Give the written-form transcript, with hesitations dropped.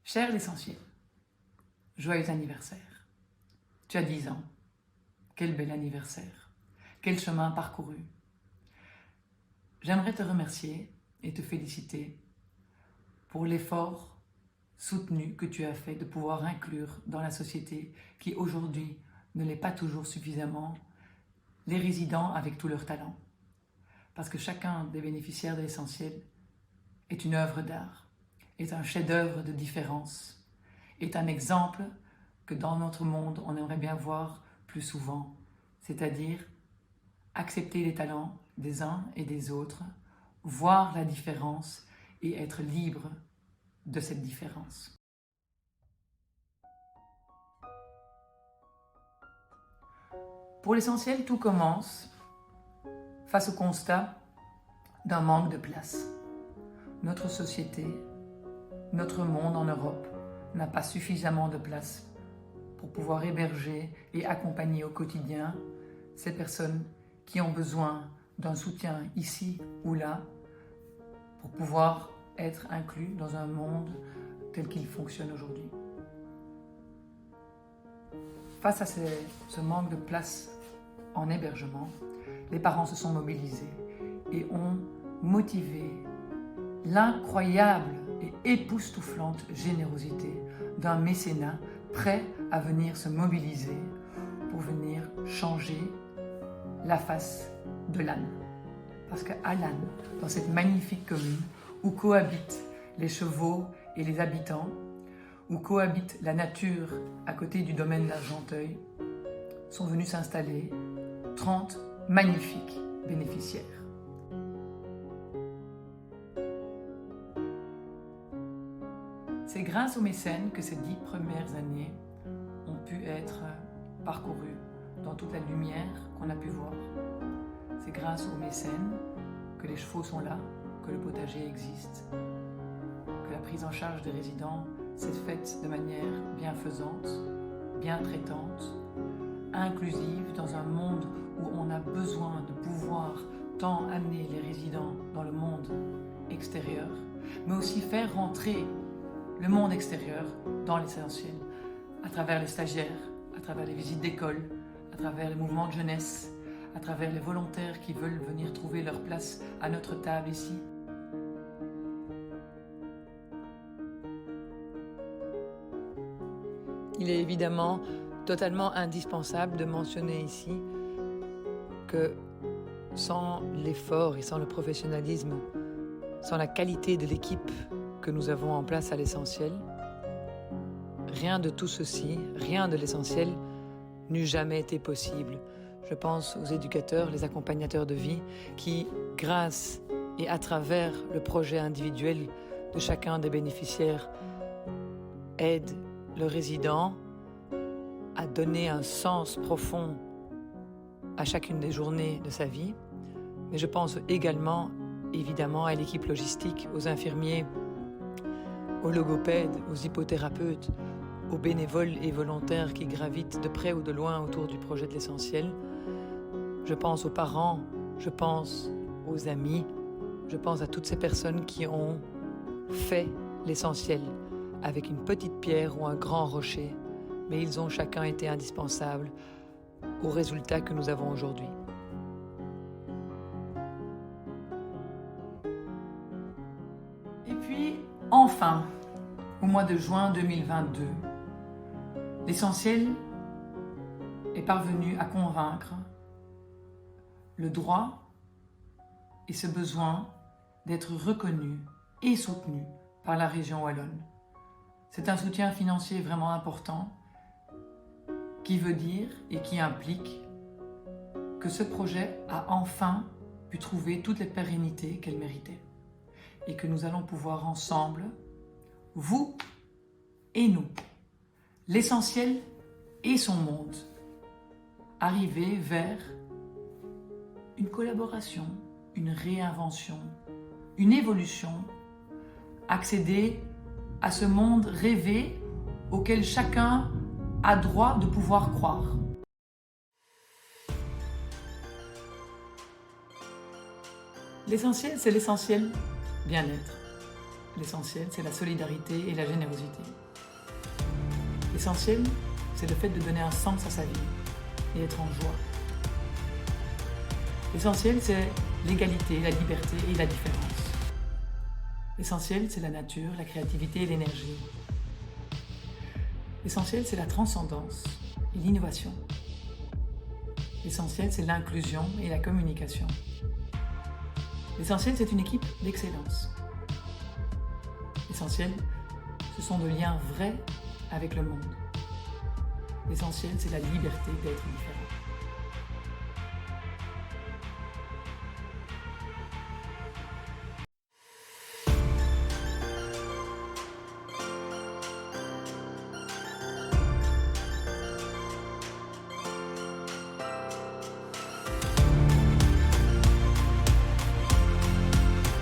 Cher l'essentiel, joyeux anniversaire. Tu as 10 ans. Quel bel anniversaire. Quel chemin parcouru. J'aimerais te remercier et te féliciter pour l'effort soutenu que tu as fait de pouvoir inclure dans la société qui aujourd'hui ne l'est pas toujours suffisamment les résidents avec tous leurs talents. Parce que chacun des bénéficiaires de l'essentiel est une œuvre d'art, est un chef-d'œuvre de différence, est un exemple que dans notre monde on aimerait bien voir plus souvent, c'est-à-dire accepter les talents des uns et des autres, voir la différence et être libre de cette différence. Pour l'essentiel, tout commence face au constat d'un manque de place. Notre société, notre monde en Europe n'a pas suffisamment de place pour pouvoir héberger et accompagner au quotidien ces personnes qui ont besoin d'un soutien ici ou là pour pouvoir être inclus dans un monde tel qu'il fonctionne aujourd'hui. Face à ce manque de place en hébergement, les parents se sont mobilisés et ont motivé l'incroyable et époustouflante générosité d'un mécénat prêt à venir se mobiliser pour venir changer la face de l'âne. Parce qu'à l'âne, dans cette magnifique commune où cohabitent les chevaux et les habitants, où cohabite la nature à côté du domaine d'Argenteuil, sont venus s'installer 30 magnifiques bénéficiaires. C'est grâce aux mécènes que ces 10 premières années ont pu être parcourues dans toute la lumière qu'on a pu voir. C'est grâce aux mécènes que les chevaux sont là, que le potager existe, que la prise en charge des résidents s'est faite de manière bienfaisante, bien traitante, inclusive dans un monde où on a besoin de pouvoir tant amener les résidents dans le monde extérieur, mais aussi faire rentrer le monde extérieur dans l'essentiel, à travers les stagiaires, à travers les visites d'école, à travers les mouvements de jeunesse, à travers les volontaires qui veulent venir trouver leur place à notre table ici. Il est évidemment totalement indispensable de mentionner ici que sans l'effort et sans le professionnalisme, sans la qualité de l'équipe que nous avons en place à l'essentiel, rien de tout ceci, rien de l'essentiel n'eût jamais été possible. Je pense aux éducateurs, les accompagnateurs de vie qui, grâce et à travers le projet individuel de chacun des bénéficiaires, aident le résident à donner un sens profond à chacune des journées de sa vie. Mais je pense également, évidemment, à l'équipe logistique, aux infirmiers, aux logopèdes, aux hypothérapeutes, aux bénévoles et volontaires qui gravitent de près ou de loin autour du projet de l'essentiel. Je pense aux parents, je pense aux amis, je pense à toutes ces personnes qui ont fait l'essentiel avec une petite pierre ou un grand rocher, mais ils ont chacun été indispensables au résultat que nous avons aujourd'hui. Et puis, enfin, au mois de juin 2022, l'essentiel est parvenu à convaincre le droit et ce besoin d'être reconnu et soutenu par la région wallonne. C'est un soutien financier vraiment important qui veut dire et qui implique que ce projet a enfin pu trouver toutes les pérennités qu'elle méritait et que nous allons pouvoir ensemble, vous et nous, l'essentiel et son monde, arriver vers une collaboration, une réinvention, une évolution, accéder à ce monde rêvé auquel chacun a droit de pouvoir croire. L'essentiel, c'est l'essentiel bien-être. L'essentiel, c'est la solidarité et la générosité. L'essentiel, c'est le fait de donner un sens à sa vie et être en joie. L'essentiel, c'est l'égalité, la liberté et la différence. L'essentiel, c'est la nature, la créativité et l'énergie. L'essentiel, c'est la transcendance et l'innovation. L'essentiel, c'est l'inclusion et la communication. L'essentiel, c'est une équipe d'excellence. L'essentiel, ce sont de liens vrais avec le monde. L'essentiel, c'est la liberté d'être différent.